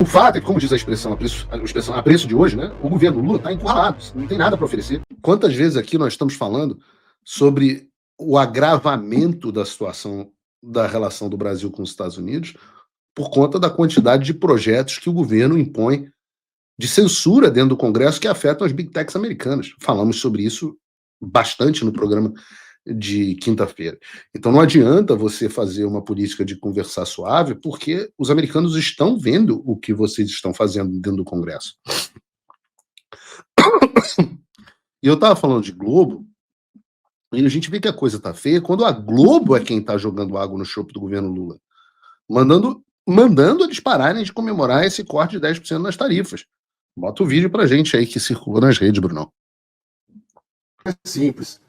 O fato é que, como diz a expressão a preço de hoje, né, o governo Lula está encurralado, não tem nada para oferecer. Quantas vezes aqui nós estamos falando sobre o agravamento da situação da relação do Brasil com os Estados Unidos por conta da quantidade de projetos que o governo impõe de censura dentro do Congresso que afetam as big techs americanas. Falamos sobre isso bastante no programa de quinta-feira. Então não adianta você fazer uma política de conversar suave, porque os americanos estão vendo o que vocês estão fazendo dentro do Congresso. E eu estava falando de Globo, e a gente vê que a coisa tá feia quando a Globo é quem está jogando água no chope do governo Lula, mandando eles pararem de comemorar esse corte de 10% nas tarifas. Bota o vídeo pra gente aí que circula nas redes, Brunão. É simples.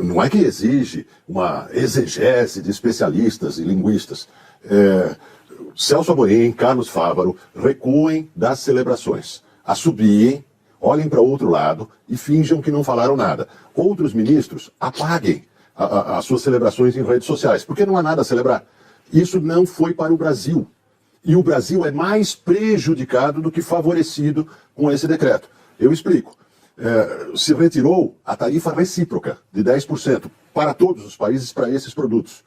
Não é que exige uma exegese de especialistas e linguistas. Celso Amorim, Carlos Fávaro, recuem das celebrações. Assobiem, olhem para outro lado e finjam que não falaram nada. Outros ministros apaguem as suas celebrações em redes sociais, porque não há nada a celebrar. Isso não foi para o Brasil. E o Brasil é mais prejudicado do que favorecido com esse decreto. Eu explico. Se retirou a tarifa recíproca de 10% para todos os países para esses produtos.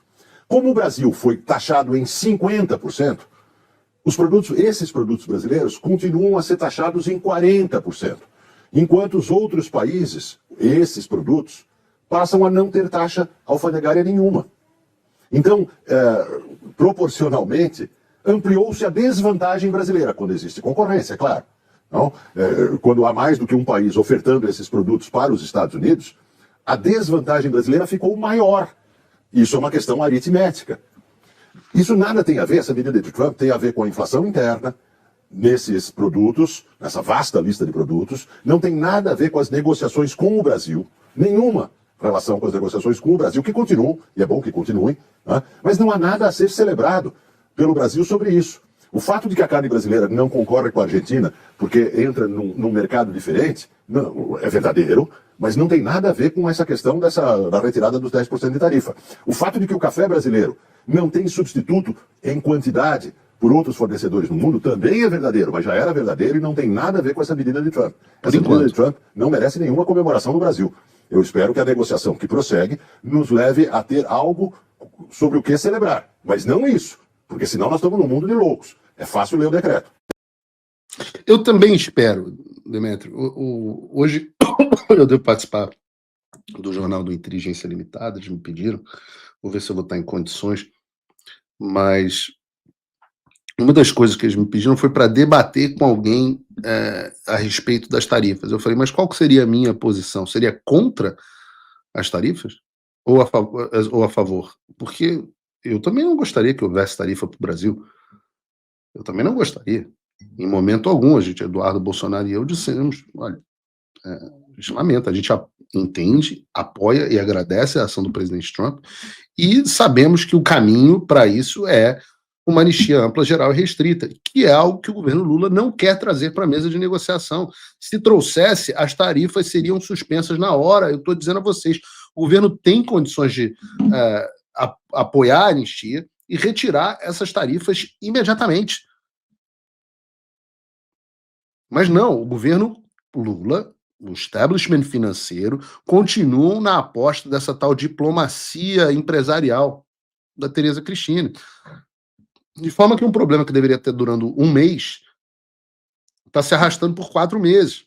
Como o Brasil foi taxado em 50%, esses produtos brasileiros continuam a ser taxados em 40%, enquanto os outros países, esses produtos, passam a não ter taxa alfandegária nenhuma. Então, proporcionalmente, ampliou-se a desvantagem brasileira, quando existe concorrência, é claro. Não? Quando há mais do que um país ofertando esses produtos para os Estados Unidos, a desvantagem brasileira ficou maior. Isso é uma questão aritmética. Isso nada tem a ver, essa medida de Trump tem a ver com a inflação interna nesses produtos, nessa vasta lista de produtos, não tem nada a ver com as negociações com o Brasil, nenhuma relação com as negociações com o Brasil, que continuam, e é bom que continuem, né? Mas não há nada a ser celebrado pelo Brasil sobre isso. O fato de que a carne brasileira não concorre com a Argentina porque entra num mercado diferente, não, é verdadeiro, mas não tem nada a ver com essa questão da retirada dos 10% de tarifa. O fato de que o café brasileiro não tem substituto em quantidade por outros fornecedores no mundo também é verdadeiro, mas já era verdadeiro e não tem nada a ver com essa medida de Trump. Essa medida de Trump não merece nenhuma comemoração no Brasil. Eu espero que a negociação que prossegue nos leve a ter algo sobre o que celebrar, mas não isso, porque senão nós estamos num mundo de loucos. É fácil ler o decreto. Eu também espero, Demetrio. Hoje eu devo participar do Jornal do Inteligência Limitada, eles me pediram. Vou ver se eu vou estar em condições. Mas uma das coisas que eles me pediram foi para debater com alguém a respeito das tarifas. Eu falei, mas qual que seria a minha posição? Seria contra as tarifas? Ou a favor? Porque eu também não gostaria que houvesse tarifa para o Brasil. Eu também não gostaria. Em momento algum, a gente, Eduardo Bolsonaro e eu, dissemos, olha, a gente lamenta, a gente entende, apoia e agradece a ação do presidente Trump e sabemos que o caminho para isso é uma anistia ampla, geral e restrita, que é algo que o governo Lula não quer trazer para a mesa de negociação. Se trouxesse, as tarifas seriam suspensas na hora. Eu estou dizendo a vocês, o governo tem condições de apoiar a anistia e retirar essas tarifas imediatamente. Mas não, o governo Lula, o establishment financeiro, continuam na aposta dessa tal diplomacia empresarial da Tereza Cristina. De forma que um problema que deveria ter durando um mês está se arrastando por 4 meses.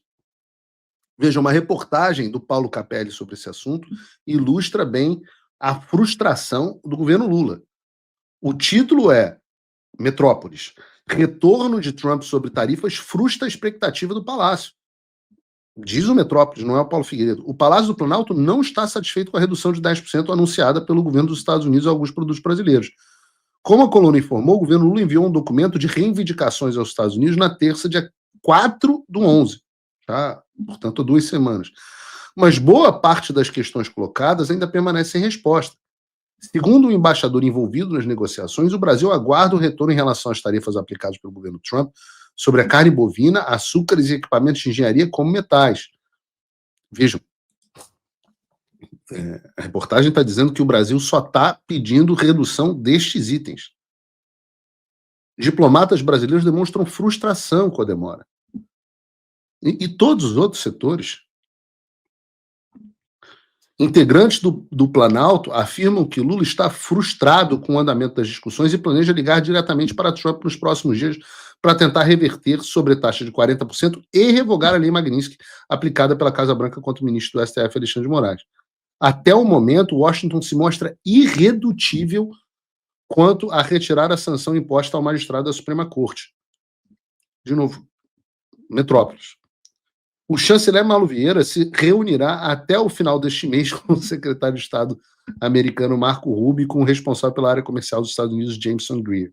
Veja, uma reportagem do Paulo Capelli sobre esse assunto ilustra bem a frustração do governo Lula. O título é Metrópolis. Retorno de Trump sobre tarifas frustra a expectativa do Palácio. Diz o Metrópolis, não é o Paulo Figueiredo. O Palácio do Planalto não está satisfeito com a redução de 10% anunciada pelo governo dos Estados Unidos a alguns produtos brasileiros. Como a coluna informou, o governo Lula enviou um documento de reivindicações aos Estados Unidos na terça, dia 4/11. Tá? Portanto, há 2 semanas. Mas boa parte das questões colocadas ainda permanece sem resposta. Segundo o embaixador envolvido nas negociações, o Brasil aguarda o retorno em relação às tarifas aplicadas pelo governo Trump sobre a carne bovina, açúcares e equipamentos de engenharia como metais. Vejam, a reportagem está dizendo que o Brasil só está pedindo redução destes itens. Diplomatas brasileiros demonstram frustração com a demora. E todos os outros setores. Integrantes do Planalto afirmam que Lula está frustrado com o andamento das discussões e planeja ligar diretamente para Trump nos próximos dias para tentar reverter sobretaxa de 40% e revogar a lei Magnitsky aplicada pela Casa Branca contra o ministro do STF, Alexandre de Moraes. Até o momento, Washington se mostra irredutível quanto a retirar a sanção imposta ao magistrado da Suprema Corte. De novo, Metrópolis. O chanceler Mauro Vieira se reunirá até o final deste mês com o secretário de Estado americano Marco Rubio e com o responsável pela área comercial dos Estados Unidos, Jameson Greer.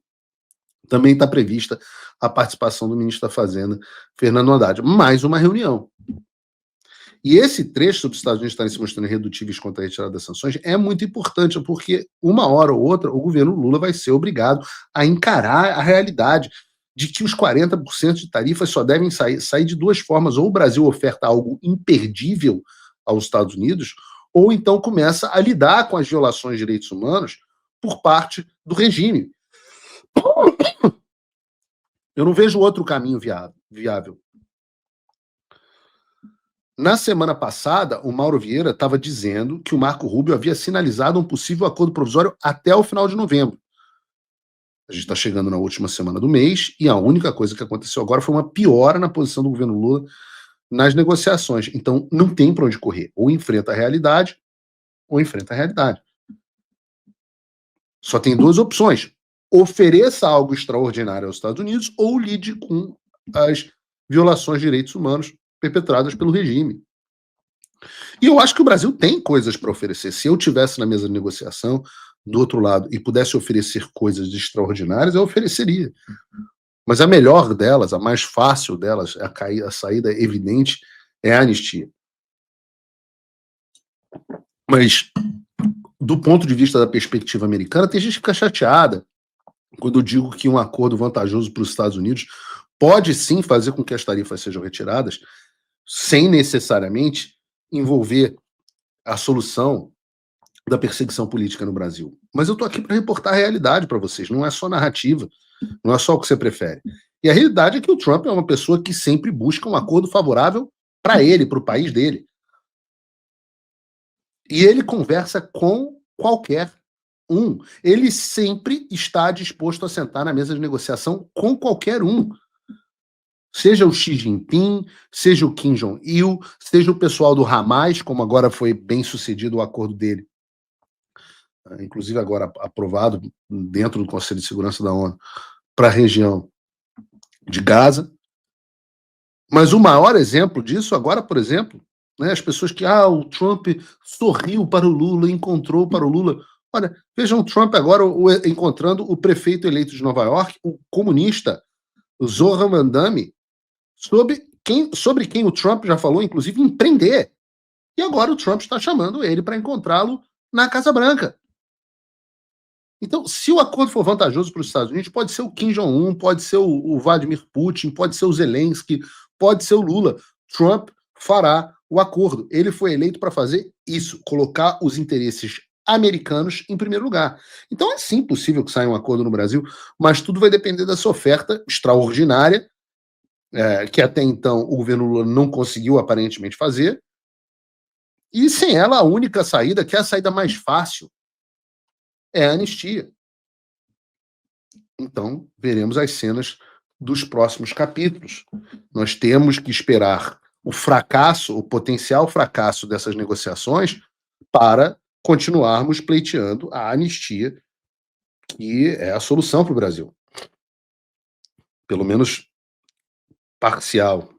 Também está prevista a participação do ministro da Fazenda, Fernando Haddad. Mais uma reunião. E esse trecho sobre os Estados Unidos estarem se mostrando irredutíveis contra a retirada das sanções é muito importante, porque uma hora ou outra o governo Lula vai ser obrigado a encarar a realidade de que os 40% de tarifas só devem sair de duas formas. Ou o Brasil oferta algo imperdível aos Estados Unidos, ou então começa a lidar com as violações de direitos humanos por parte do regime. Eu não vejo outro caminho viável. Na semana passada, o Mauro Vieira estava dizendo que o Marco Rubio havia sinalizado um possível acordo provisório até o final de novembro. A gente está chegando na última semana do mês e a única coisa que aconteceu agora foi uma piora na posição do governo Lula nas negociações. Então, não tem para onde correr. Ou enfrenta a realidade, ou enfrenta a realidade. Só tem duas opções. Ofereça algo extraordinário aos Estados Unidos ou lide com as violações de direitos humanos perpetradas pelo regime. E eu acho que o Brasil tem coisas para oferecer. Se eu estivesse na mesa de negociação, do outro lado, e pudesse oferecer coisas extraordinárias, eu ofereceria. Mas a melhor delas, a mais fácil delas, a saída evidente, é a anistia. Mas, do ponto de vista da perspectiva americana, tem gente que fica chateada quando eu digo que um acordo vantajoso para os Estados Unidos pode sim fazer com que as tarifas sejam retiradas, sem necessariamente envolver a solução da perseguição política no Brasil. Mas eu estou aqui para reportar a realidade para vocês, não é só narrativa, não é só o que você prefere. E a realidade é que o Trump é uma pessoa que sempre busca um acordo favorável para ele, para o país dele. E ele conversa com qualquer um. Ele sempre está disposto a sentar na mesa de negociação com qualquer um. Seja o Xi Jinping, seja o Kim Jong-il, seja o pessoal do Hamas, como agora foi bem sucedido o acordo dele, inclusive agora aprovado dentro do Conselho de Segurança da ONU, para a região de Gaza. Mas o maior exemplo disso agora, por exemplo, né, as pessoas que, o Trump sorriu para o Lula, encontrou para o Lula. Olha, vejam o Trump agora encontrando o prefeito eleito de Nova York, o comunista Zohran Mamdani, sobre quem o Trump já falou, inclusive, em prender. E agora o Trump está chamando ele para encontrá-lo na Casa Branca. Então, se o acordo for vantajoso para os Estados Unidos, pode ser o Kim Jong-un, pode ser o Vladimir Putin, pode ser o Zelensky, pode ser o Lula. Trump fará o acordo. Ele foi eleito para fazer isso, colocar os interesses americanos em primeiro lugar. Então é sim possível que saia um acordo no Brasil, mas tudo vai depender dessa oferta extraordinária, que até então o governo Lula não conseguiu aparentemente fazer, e sem ela a única saída, que é a saída mais fácil, é a anistia. Então veremos as cenas dos próximos capítulos. Nós temos que esperar o fracasso, o potencial fracasso dessas negociações para continuarmos pleiteando a anistia, que é a solução para o Brasil. Pelo menos parcial.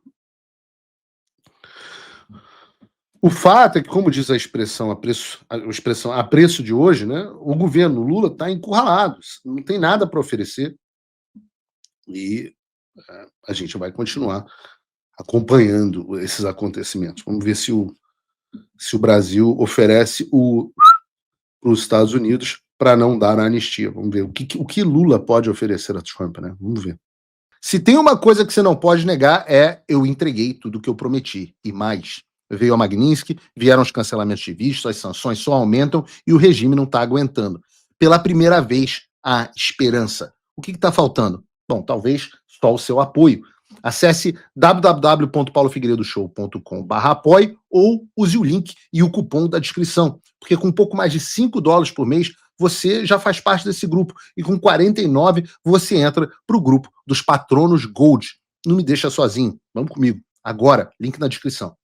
O fato é que, como diz a expressão a preço de hoje, né, o governo Lula está encurralado, não tem nada para oferecer, e a gente vai continuar acompanhando esses acontecimentos. Vamos ver se o Brasil oferece para os Estados Unidos para não dar a anistia. Vamos ver o que Lula pode oferecer a Trump, né? Vamos ver. Se tem uma coisa que você não pode negar eu entreguei tudo o que eu prometi, e mais. Veio a Magnitsky, vieram os cancelamentos de vistos, as sanções só aumentam e o regime não está aguentando. Pela primeira vez, há esperança. O que está faltando? Bom, talvez só o seu apoio. Acesse www.paulofigueiredoshow.com/apoie ou use o link e o cupom da descrição, porque com pouco mais de $5 por mês você já faz parte desse grupo e com 49 você entra para o grupo dos patronos Gold. Não me deixa sozinho. Vamos comigo. Agora, link na descrição.